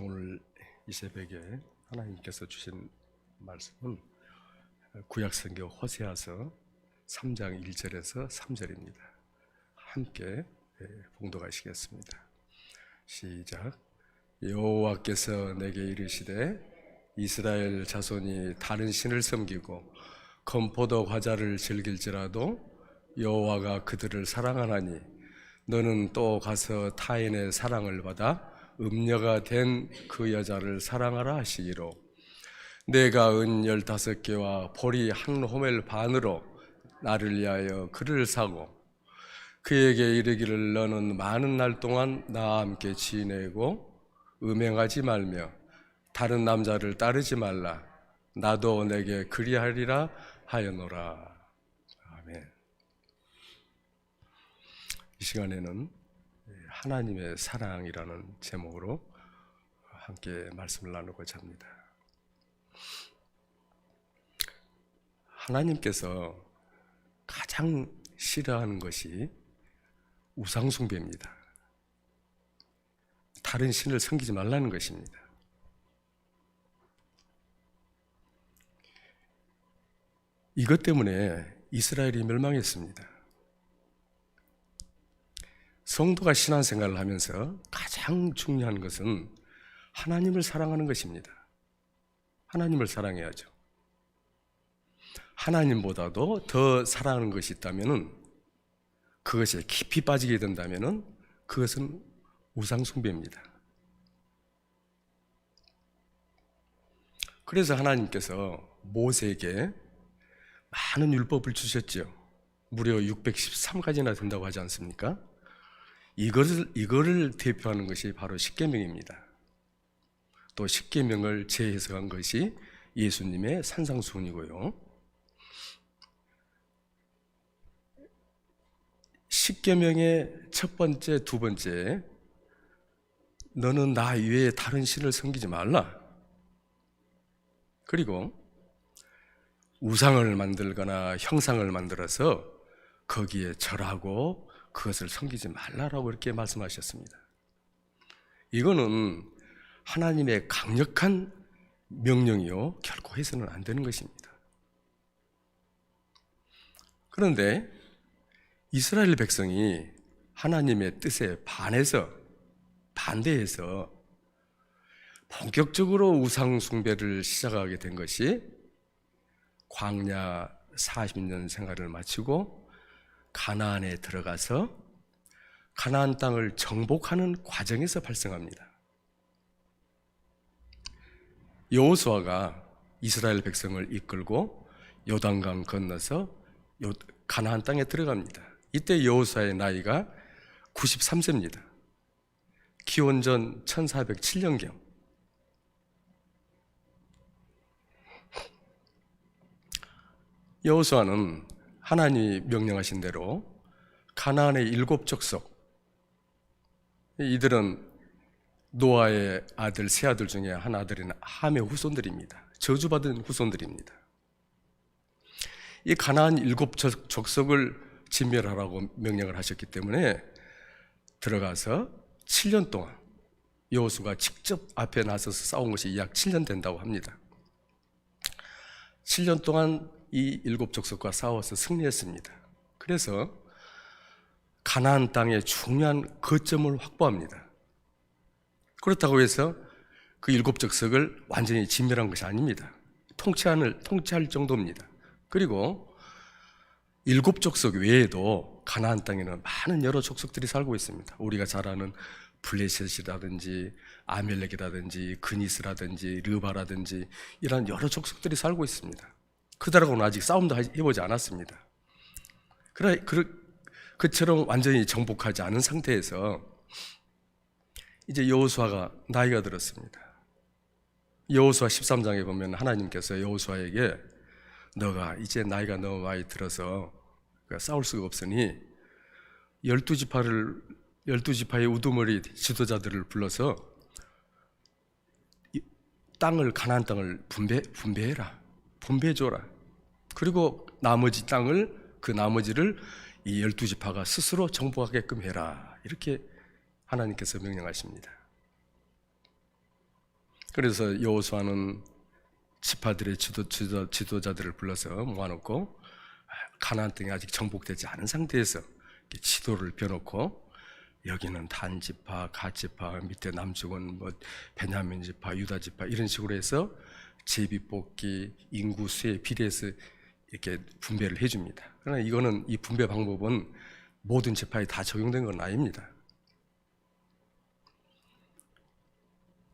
오늘 이 새벽에 하나님께서 주신 말씀은 구약성경 호세아서 3장 1절에서 3절입니다. 함께 봉독하시겠습니다. 시작. 여호와께서 내게 이르시되 이스라엘 자손이 다른 신을 섬기고 건포도 과자를 즐길지라도 여호와가 그들을 사랑하나니 너는 또 가서 타인의 사랑을 받아 음녀가 된 그 여자를 사랑하라 하시기로 내가 은 15개와 보리 한 호멜 반으로 나를 위하여 그를 사고 그에게 이르기를 너는 많은 날 동안 나와 함께 지내고 음행하지 말며 다른 남자를 따르지 말라. 나도 내게 그리하리라 하였노라. 아멘. 이 시간에는 하나님의 사랑이라는 제목으로 함께 말씀을 나누고자 합니다. 하나님께서 가장 싫어하는 것이 우상숭배입니다. 다른 신을 섬기지 말라는 것입니다. 이것 때문에 이스라엘이 멸망했습니다. 성도가 신앙생활을 하면서 가장 중요한 것은 하나님을 사랑하는 것입니다. 하나님을 사랑해야죠. 하나님보다도 더 사랑하는 것이 있다면 그것에 깊이 빠지게 된다면 그것은 우상숭배입니다. 그래서 하나님께서 모세에게 많은 율법을 주셨죠. 무려 613가지나 된다고 하지 않습니까? 이거를 대표하는 것이 바로 십계명입니다. 또 십계명을 재해석한 것이 예수님의 산상수훈이고요. 십계명의 첫 번째, 두 번째, 너는 나 외에 다른 신을 섬기지 말라. 그리고 우상을 만들거나 형상을 만들어서 거기에 절하고 그것을 섬기지 말라라고 이렇게 말씀하셨습니다. 이거는 하나님의 강력한 명령이요, 결코 해서는 안 되는 것입니다. 그런데 이스라엘 백성이 하나님의 뜻에 반대해서 본격적으로 우상 숭배를 시작하게 된 것이 광야 40년 생활을 마치고 가나안에 들어가서 가나안 땅을 정복하는 과정에서 발생합니다. 여호수아가 이스라엘 백성을 이끌고 요단강 건너서 가나안 땅에 들어갑니다. 이때 여호수아의 나이가 93세입니다. 기원전 1407년경. 여호수아는 하나님이 명령하신 대로 가나안의 7족속, 이들은 노아의 아들, 세 아들 중에 한 아들인 함의 후손들입니다. 저주받은 후손들입니다. 이 가나안 7족속을 진멸하라고 명령을 하셨기 때문에 들어가서 7년 동안 여호수아가 직접 앞에 나서서 싸운 것이 약 7년 된다고 합니다. 7년 동안 이 7족속과 싸워서 승리했습니다. 그래서 가나안 땅의 중요한 거점을 확보합니다. 그렇다고 해서 그 7족속을 완전히 진멸한 것이 아닙니다. 통치할 정도입니다. 그리고 7족속 외에도 가나안 땅에는 많은 여러 족속들이 살고 있습니다. 우리가 잘 아는 블레셋이라든지 아멜렉이라든지 그니스라든지 르바라든지 이런 여러 족속들이 살고 있습니다. 그들하고는 아직 싸움도 해보지 않았습니다. 그처럼 완전히 정복하지 않은 상태에서 이제 여호수아가 나이가 들었습니다. 여호수아 13장에 보면 하나님께서 여호수아에게 너가 이제 나이가 너무 많이 들어서 싸울 수가 없으니 12지파의 우두머리 지도자들을 불러서 가나안 땅을 분배해줘라. 그리고 나머지를 이 12지파가 스스로 정복하게끔 해라. 이렇게 하나님께서 명령하십니다. 그래서 여호수아는 지파들의 지도자들을 불러서 모아놓고 가나안 땅이 아직 정복되지 않은 상태에서 지도를 펴놓고 여기는 단 지파, 갓 지파, 밑에 남쪽은 뭐 베냐민 지파, 유다 지파 이런 식으로 해서 제비뽑기, 인구 수에 비례해서 이렇게 분배를 해줍니다. 그러나 이거는 이 분배 방법은 모든 지파에 다 적용된 건 아닙니다.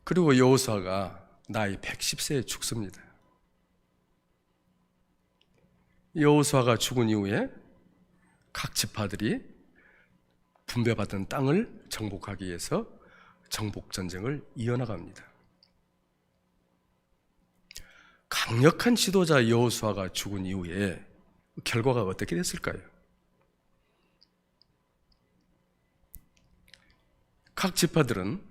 그리고 여호수아가 나이 110세에 죽습니다. 여호수아가 죽은 이후에 각 지파들이 분배받은 땅을 정복하기 위해서 정복전쟁을 이어나갑니다. 강력한 지도자 여호수아가 죽은 이후에 결과가 어떻게 됐을까요? 각 지파들은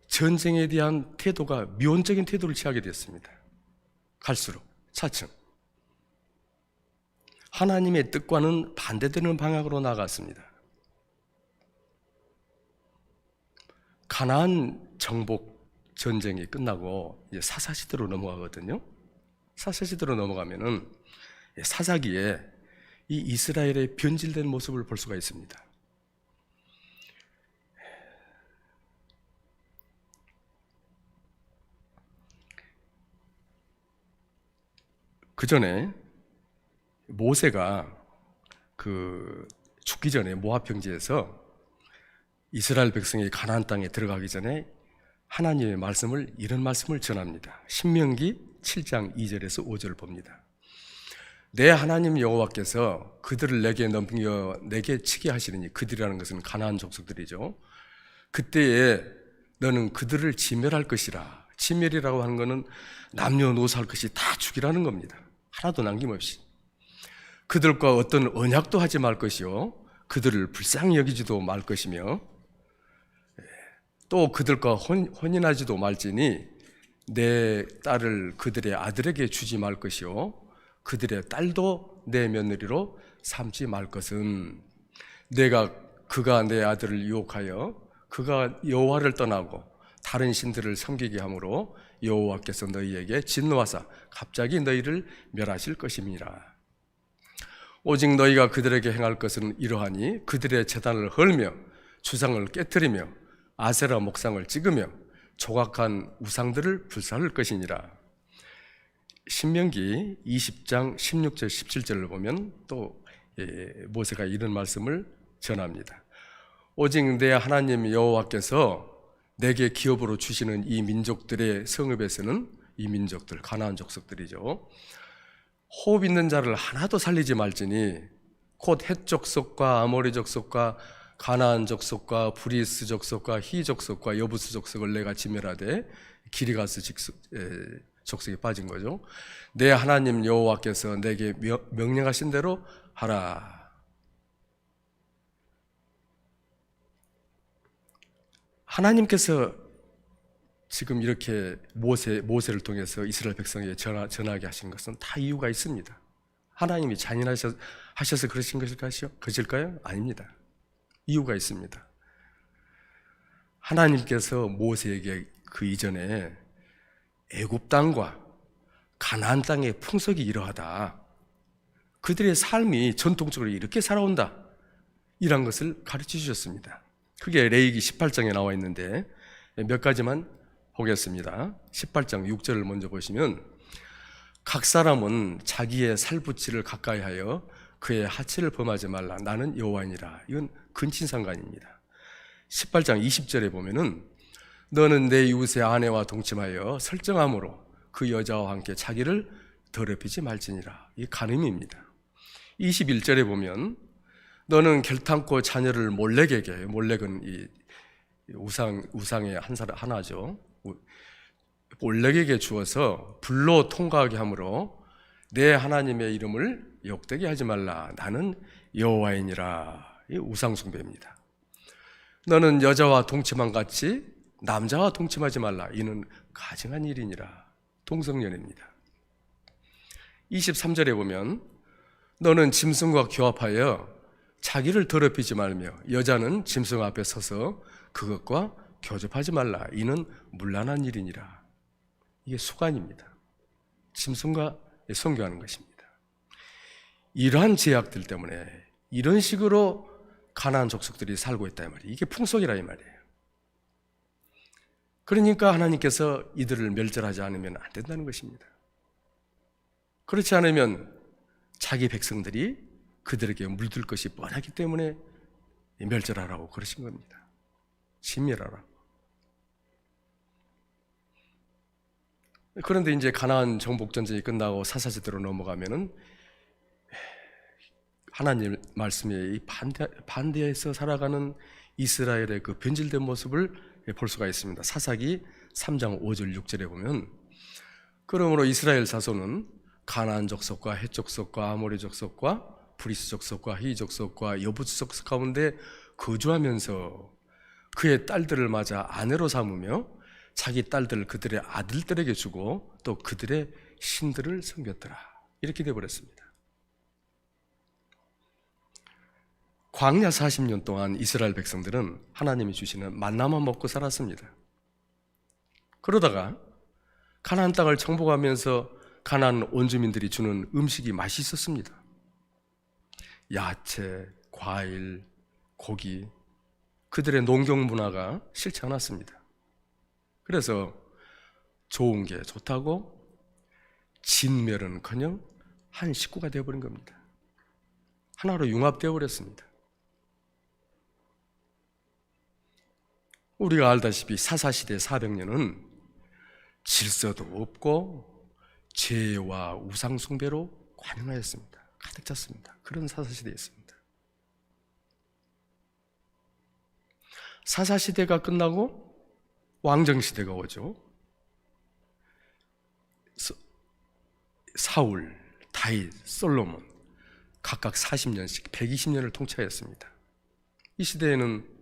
전쟁에 대한 태도가 미온적인 태도를 취하게 됐습니다. 갈수록 차츰 하나님의 뜻과는 반대되는 방향으로 나아갔습니다. 가나안 정복 전쟁이 끝나고 이제 사사시대로 넘어가거든요. 사사시대로 넘어가면은 사사기에 이 이스라엘의 변질된 모습을 볼 수가 있습니다. 그 전에 모세가 죽기 전에 모압 평지에서 이스라엘 백성이 가나안 땅에 들어가기 전에 하나님의 말씀을 이런 말씀을 전합니다. 신명기 7장 2절에서 5절을 봅니다. 내 하나님 여호와께서 그들을 내게 치게 하시리니, 그들이라는 것은 가나안 족속들이죠. 그때에 너는 그들을 진멸할 것이라. 진멸이라고 하는 것은 남녀노소할 것이 다 죽이라는 겁니다. 하나도 남김없이. 그들과 어떤 언약도 하지 말 것이요, 그들을 불쌍히 여기지도 말 것이며, 또 그들과 혼인하지도 말지니 내 딸을 그들의 아들에게 주지 말 것이요, 그들의 딸도 내 며느리로 삼지 말 것은, 그가 내 아들을 유혹하여 그가 여호와를 떠나고 다른 신들을 섬기게 하므로 여호와께서 너희에게 진노하사 갑자기 너희를 멸하실 것임이라. 오직 너희가 그들에게 행할 것은 이러하니 그들의 제단을 헐며 주상을 깨뜨리며 아세라 목상을 찍으며 조각한 우상들을 불사를 것이니라. 신명기 20장 16절 17절을 보면 또 모세가 이런 말씀을 전합니다. 오직 내 하나님 여호와께서 내게 기업으로 주시는 이 민족들의 성읍에서는, 이 민족들 가나안 족속들이죠, 호흡 있는 자를 하나도 살리지 말지니 곧 헷 족속과 아모리 족속과 가나안 족속과 브리스 족속과 히 족속과 여부스 족속을 내가 진멸하되, 기리가스 족속이 빠진 거죠. 내 하나님 여호와께서 내게 명령하신 대로 하라. 하나님께서 지금 이렇게 모세를 통해서 이스라엘 백성에게 전하게 하신 것은 다 이유가 있습니다. 하나님이 잔인하셔서 그러신 것일까요? 아닙니다. 이유가 있습니다. 하나님께서 모세에게 그 이전에 애굽 땅과 가나안 땅의 풍속이 이러하다, 그들의 삶이 전통적으로 이렇게 살아온다, 이런 것을 가르쳐 주셨습니다. 그게 레위기 18장에 나와 있는데 몇 가지만 보겠습니다. 18장 6절을 먼저 보시면, 각 사람은 자기의 살붙이를 가까이 하여 그의 하체를 범하지 말라. 나는 여호와이니라. 이건 근친상간입니다. 18장 20절에 보면은, 너는 내 이웃의 아내와 동침하여 설정함으로 그 여자와 함께 자기를 더럽히지 말지니라. 이 간음입니다. 21절에 보면, 너는 결탄코 자녀를 몰렉에게, 몰렉은 이 우상의 하나죠, 몰렉에게 주어서 불로 통과하게 하므로 내 하나님의 이름을 욕되게 하지 말라. 나는 여호와이니라. 이 우상 숭배입니다. 너는 여자와 동침한 같이 남자와 동침하지 말라. 이는 가증한 일이니라. 동성연애입니다. 23절에 보면, 너는 짐승과 교합하여 자기를 더럽히지 말며 여자는 짐승 앞에 서서 그것과 교접하지 말라. 이는 문란한 일이니라. 이게 수간입니다. 짐승과 성교하는 것입니다. 이러한 제약들 때문에 이런 식으로 가나안 족속들이 살고 있다 이 말이에요. 이게 풍속이라 이 말이에요. 그러니까 하나님께서 이들을 멸절하지 않으면 안 된다는 것입니다. 그렇지 않으면 자기 백성들이 그들에게 물들 것이 뻔하기 때문에 멸절하라고 그러신 겁니다. 진멸하라고. 그런데 이제 가나안 정복 전쟁이 끝나고 사사시대로 넘어가면은 하나님 말씀에 반대해서 살아가는 이스라엘의 그 변질된 모습을 볼 수가 있습니다. 사사기 3장 5절 6절에 보면, 그러므로 이스라엘 자손은 가나안 족속과 헷 족속과 아모리 족속과 브리스 족속과 히위 족속과 여부스 족속 가운데 거주하면서 그의 딸들을 맞아 아내로 삼으며 자기 딸들을 그들의 아들들에게 주고 또 그들의 신들을 섬겼더라. 이렇게 되어버렸습니다. 광야 40년 동안 이스라엘 백성들은 하나님이 주시는 만나만 먹고 살았습니다. 그러다가 가나안 땅을 정복하면서 가나안 온주민들이 주는 음식이 맛있었습니다. 야채, 과일, 고기, 그들의 농경 문화가 싫지 않았습니다. 그래서 좋은 게 좋다고 진멸은커녕 한 식구가 되어버린 겁니다. 하나로 융합되어 버렸습니다. 우리가 알다시피 사사시대 400년은 질서도 없고 죄와 우상숭배로 관영하였습니다. 가득 찼습니다. 그런 사사시대였습니다. 사사시대가 끝나고 왕정시대가 오죠. 사울, 다윗, 솔로몬 각각 40년씩 120년을 통치하였습니다. 이 시대에는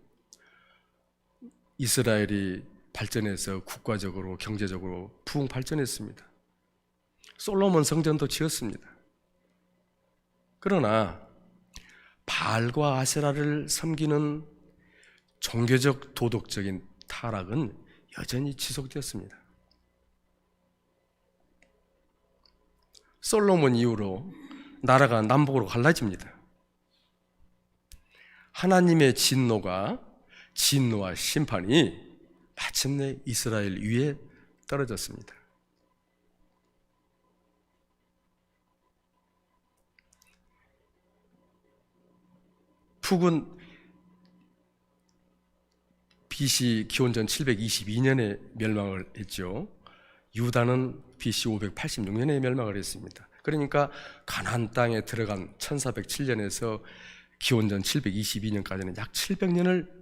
이스라엘이 발전해서 국가적으로 경제적으로 부흥 발전했습니다. 솔로몬 성전도 지었습니다. 그러나 바알과 아세라를 섬기는 종교적 도덕적인 타락은 여전히 지속되었습니다. 솔로몬 이후로 나라가 남북으로 갈라집니다. 하나님의 진노와 심판이 마침내 이스라엘 위에 떨어졌습니다. 북은 BC 기원전 722년에 멸망을 했죠. 유다는 BC 586년에 멸망을 했습니다. 그러니까 가나안 땅에 들어간 1407년에서 기원전 722년까지는 약 700년을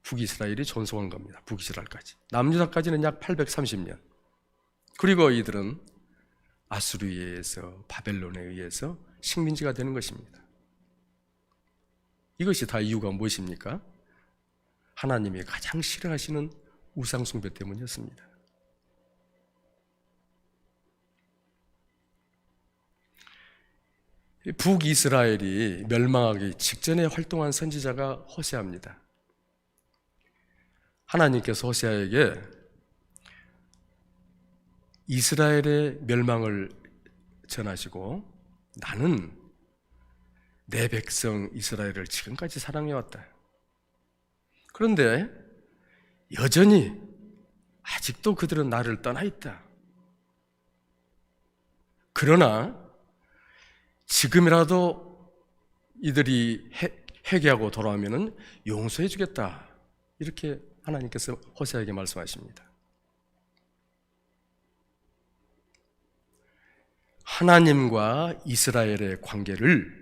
북이스라엘이 존속한 겁니다. 북이스라엘까지. 남유다까지는 약 830년. 그리고 이들은 아수르에 의해서, 바벨론에 의해서 식민지가 되는 것입니다. 이것이 다 이유가 무엇입니까? 하나님이 가장 싫어하시는 우상숭배 때문이었습니다. 북이스라엘이 멸망하기 직전에 활동한 선지자가 호세아입니다. 하나님께서 호세아에게 이스라엘의 멸망을 전하시고, 나는 내 백성 이스라엘을 지금까지 사랑해왔다. 그런데 여전히 아직도 그들은 나를 떠나 있다. 그러나 지금이라도 이들이 회개하고 돌아오면 용서해 주겠다. 이렇게 하나님께서 호세아에게 말씀하십니다. 하나님과 이스라엘의 관계를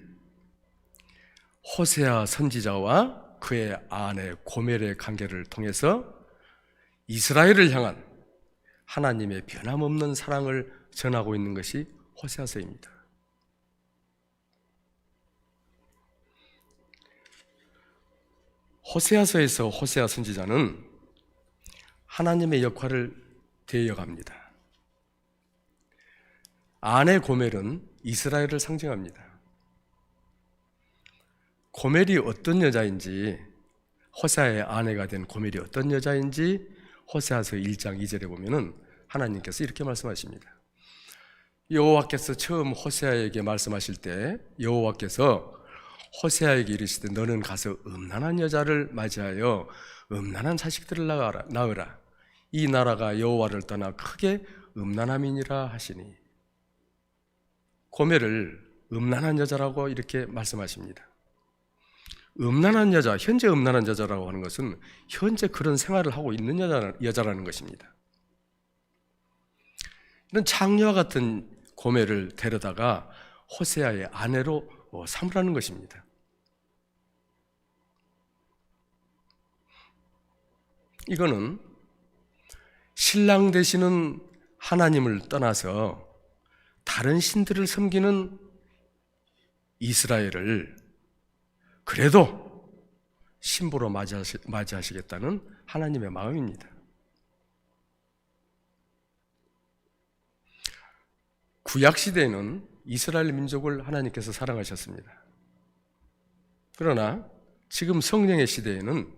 호세아 선지자와 그의 아내 고멜의 관계를 통해서 이스라엘을 향한 하나님의 변함없는 사랑을 전하고 있는 것이 호세아서입니다. 호세아서에서 호세아 선지자는 하나님의 역할을 대여합니다. 아내 고멜은 이스라엘을 상징합니다. 고멜이 어떤 여자인지 호세아의 아내가 된 고멜이 어떤 여자인지 호세아서 1장 2절에 보면은 하나님께서 이렇게 말씀하십니다. 여호와께서 처음 호세아에게 말씀하실 때 여호와께서 호세아에게 이르시되 너는 가서 음란한 여자를 맞이하여 음란한 자식들을 낳으라. 이 나라가 여호와를 떠나 크게 음란함이니라 하시니, 고멜을 음란한 여자라고 이렇게 말씀하십니다. 음란한 여자, 현재 음란한 여자라고 하는 것은 현재 그런 생활을 하고 있는 여자라는 것입니다. 이런 창녀와 같은 고멜을 데려다가 호세아의 아내로 삼으라는 것입니다. 이거는 신랑 되시는 하나님을 떠나서 다른 신들을 섬기는 이스라엘을 그래도 신부로 맞이하시겠다는 하나님의 마음입니다. 구약시대에는 이스라엘 민족을 하나님께서 사랑하셨습니다. 그러나 지금 성령의 시대에는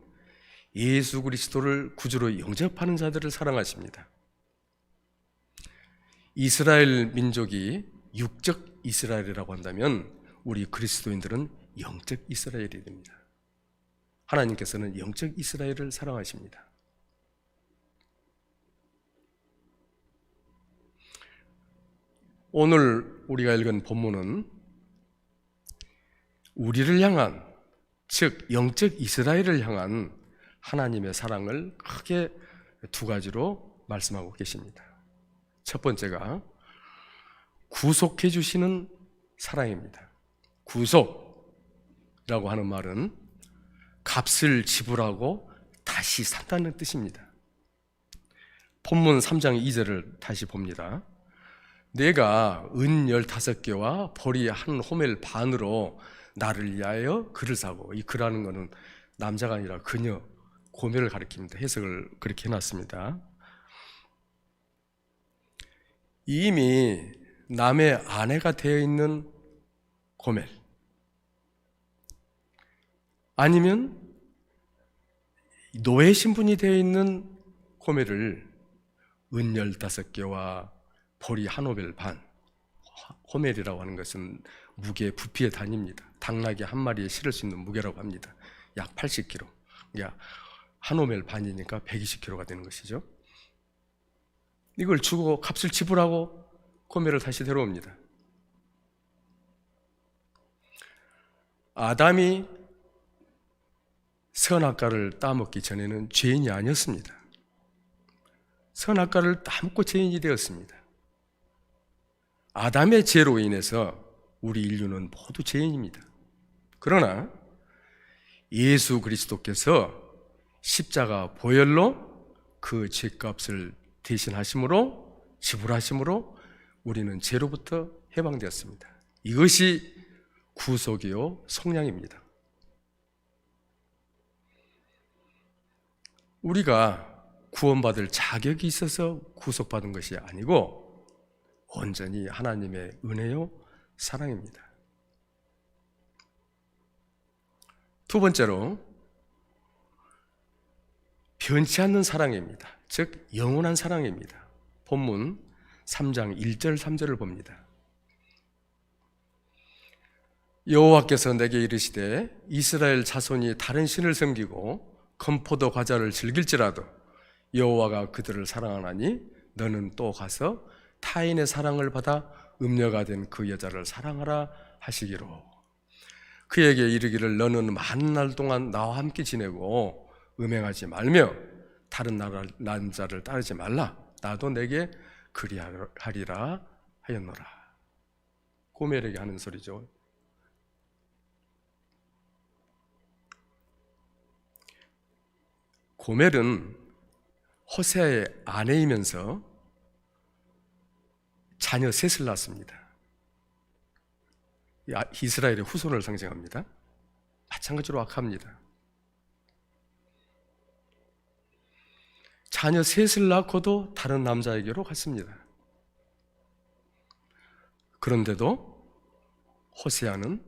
예수 그리스도를 구주로 영접하는 자들을 사랑하십니다. 이스라엘 민족이 육적 이스라엘이라고 한다면 우리 그리스도인들은 영적 이스라엘이 됩니다. 하나님께서는 영적 이스라엘을 사랑하십니다. 오늘 우리가 읽은 본문은 우리를 향한, 즉 영적 이스라엘을 향한 하나님의 사랑을 크게 두 가지로 말씀하고 계십니다. 첫 번째가 구속해 주시는 사랑입니다. 구속이라고 하는 말은 값을 지불하고 다시 산다는 뜻입니다. 본문 3장 2절을 다시 봅니다. 내가 은 15개와 보리 한 호멜 반으로 나를 위하여 글을 사고, 이 글하는 것은 남자가 아니라 그녀, 고멜을 가리킵니다. 해석을 그렇게 해놨습니다. 이미 남의 아내가 되어 있는 고멜, 아니면 노예 신분이 되어 있는 고멜을 은 15개와 보리 한 호멜 반, 호멜이라고 하는 것은 무게, 부피의 단위입니다. 당나귀 한 마리에 실을 수 있는 무게라고 합니다. 약 80kg. 한 호멜 반이니까 120kg가 되는 것이죠. 이걸 주고 값을 지불하고 고멜을 다시 데려옵니다. 아담이 선악과를 따먹기 전에는 죄인이 아니었습니다. 선악과를 따먹고 죄인이 되었습니다. 아담의 죄로 인해서 우리 인류는 모두 죄인입니다. 그러나 예수 그리스도께서 십자가 보혈로 그 죄값을 대신하심으로, 지불하심으로 우리는 죄로부터 해방되었습니다. 이것이 구속이요 속량입니다. 우리가 구원받을 자격이 있어서 구속받은 것이 아니고 온전히 하나님의 은혜요 사랑입니다. 두 번째로 변치 않는 사랑입니다. 즉 영원한 사랑입니다. 본문 3장 1절 3절을 봅니다. 여호와께서 내게 이르시되 이스라엘 자손이 다른 신을 섬기고 건포도 과자를 즐길지라도 여호와가 그들을 사랑하나니 너는 또 가서 타인의 사랑을 받아 음녀가 된 그 여자를 사랑하라 하시기로. 그에게 이르기를 너는 많은 날 동안 나와 함께 지내고 음행하지 말며 다른 남자를 따르지 말라. 나도 내게 그리하리라 하였노라. 고멜에게 하는 소리죠. 고멜은 호세아의 아내이면서 자녀 셋을 낳았습니다. 이스라엘의 후손을 상징합니다. 마찬가지로 악합니다. 자녀 셋을 낳고도 다른 남자에게로 갔습니다. 그런데도 호세아는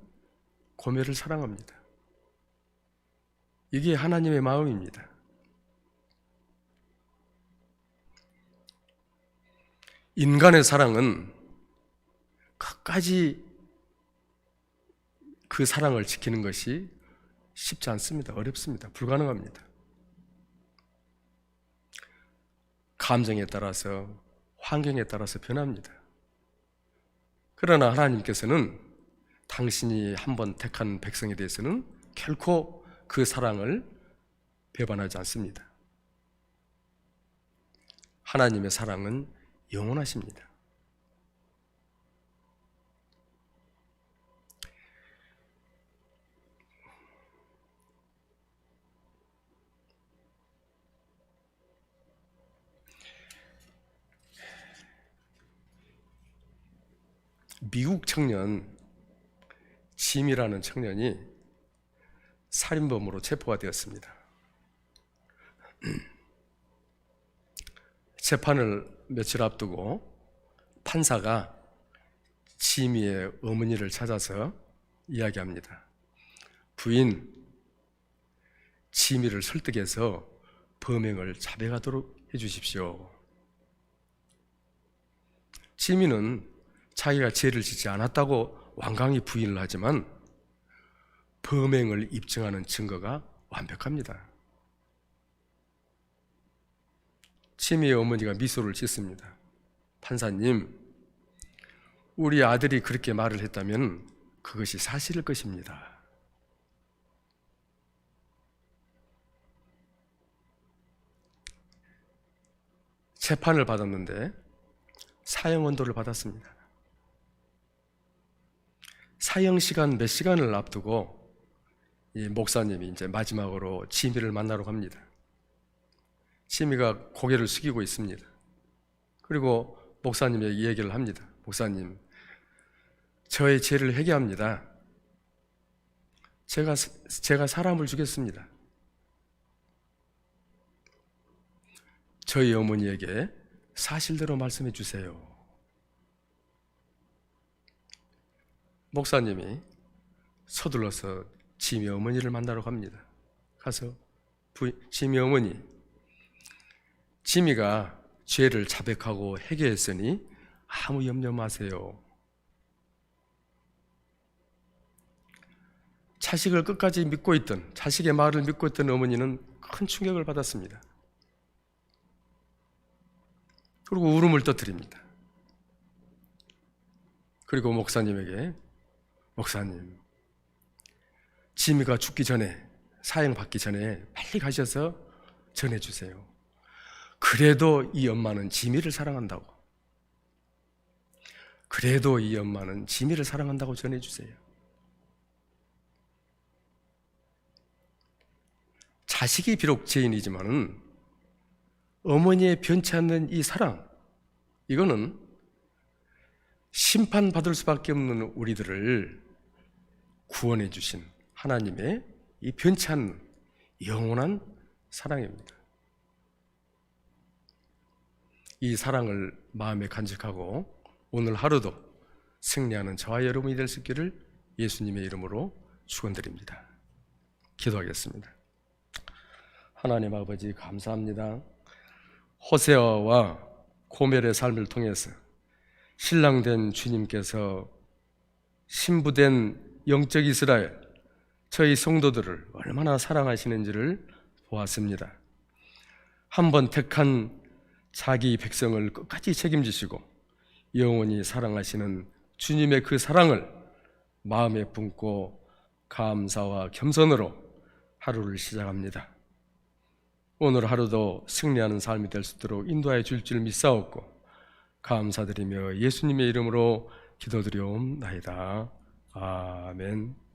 고멜을 사랑합니다. 이게 하나님의 마음입니다. 인간의 사랑은 끝까지 그 사랑을 지키는 것이 쉽지 않습니다. 어렵습니다. 불가능합니다. 감정에 따라서, 환경에 따라서 변합니다. 그러나 하나님께서는 당신이 한번 택한 백성에 대해서는 결코 그 사랑을 배반하지 않습니다. 하나님의 사랑은 영원하십니다. 미국 청년 짐이라는 청년이 살인범으로 체포가 되었습니다. 재판을 며칠 앞두고 판사가 짐이의 어머니를 찾아서 이야기합니다. 부인, 짐이를 설득해서 범행을 자백하도록 해주십시오. 짐이는 자기가 죄를 짓지 않았다고 완강히 부인을 하지만 범행을 입증하는 증거가 완벽합니다. 짐이의 어머니가 미소를 짓습니다. 판사님, 우리 아들이 그렇게 말을 했다면 그것이 사실일 것입니다. 재판을 받았는데 사형 언도를 받았습니다. 사형 시간 몇 시간을 앞두고 이 목사님이 이제 마지막으로 지미를 만나러 갑니다. 지미가 고개를 숙이고 있습니다. 그리고 목사님에게 이 얘기를 합니다. 목사님, 저의 죄를 회개합니다. 제가 사람을 죽였습니다. 저희 어머니에게 사실대로 말씀해 주세요. 목사님이 서둘러서 지미 어머니를 만나러 갑니다. 가서 지미 어머니, 지미가 죄를 자백하고 회개했으니 아무 염려 마세요. 자식을 끝까지 믿고 있던, 자식의 말을 믿고 있던 어머니는 큰 충격을 받았습니다. 그리고 울음을 터뜨립니다. 그리고 목사님에게, 목사님, 지미가 죽기 전에, 사형 받기 전에 빨리 가셔서 전해주세요. 그래도 이 엄마는 지미를 사랑한다고, 그래도 이 엄마는 지미를 사랑한다고 전해주세요. 자식이 비록 죄인이지만은 어머니의 변치 않는 이 사랑, 이거는 심판받을 수밖에 없는 우리들을 구원해 주신 하나님의 이 변치 않는 영원한 사랑입니다. 이 사랑을 마음에 간직하고 오늘 하루도 승리하는 저와 여러분이 될 수 있기를 예수님의 이름으로 축원드립니다. 기도하겠습니다. 하나님 아버지, 감사합니다. 호세아와 고멜의 삶을 통해서 신랑된 주님께서 신부된 영적 이스라엘, 저희 성도들을 얼마나 사랑하시는지를 보았습니다. 한번 택한 자기 백성을 끝까지 책임지시고 영원히 사랑하시는 주님의 그 사랑을 마음에 품고 감사와 겸손으로 하루를 시작합니다. 오늘 하루도 승리하는 삶이 될 수 있도록 인도하여 줄 줄 믿사옵고 감사드리며 예수님의 이름으로 기도드리옵나이다. 아멘.